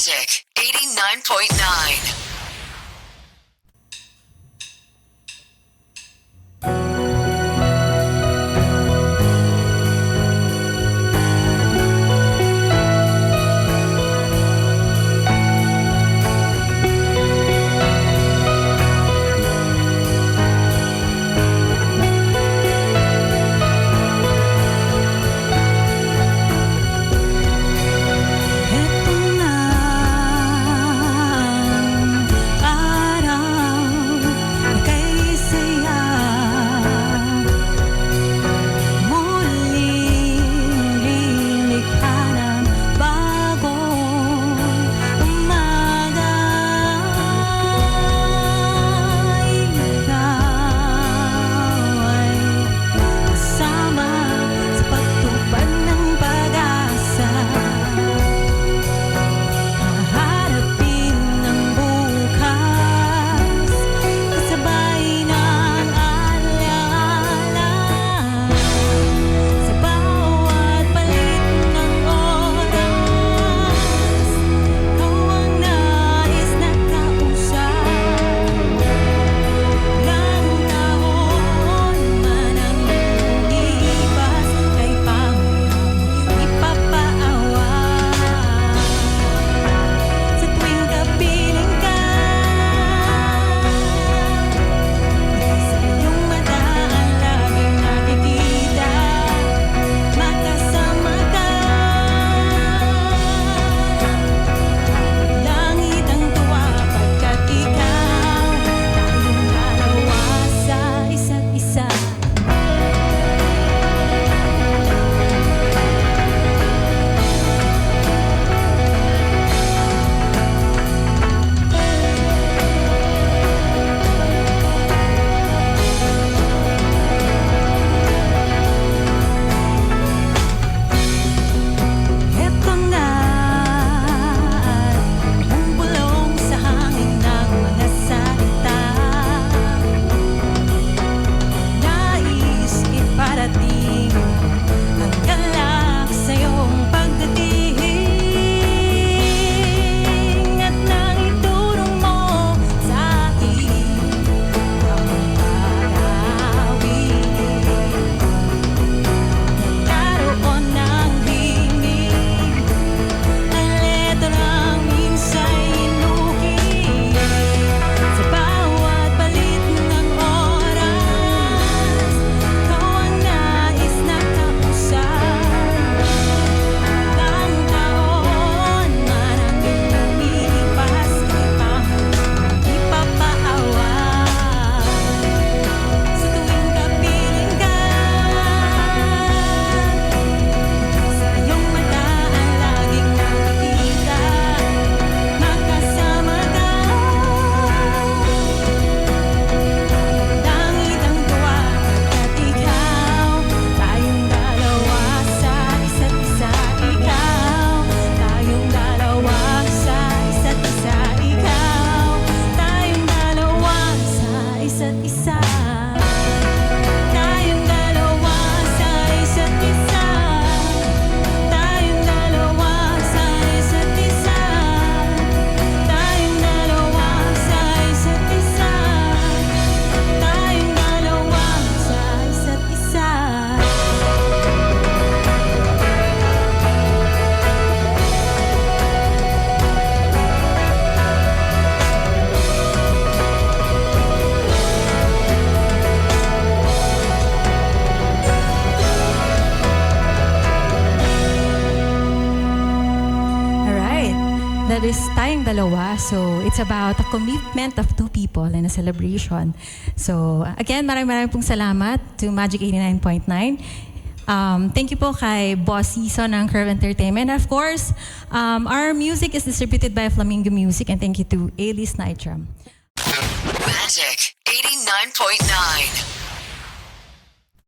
Magic 89.9. That is Tayong Dalawa. So, it's about a commitment of two people and a celebration. So, again, maraming pong salamat to Magic 89.9. Thank you po kay Boss Season ng Curve Entertainment. And of course, our music is distributed by Flamingo Music, and thank you to A-List Nitram. Magic 89.9.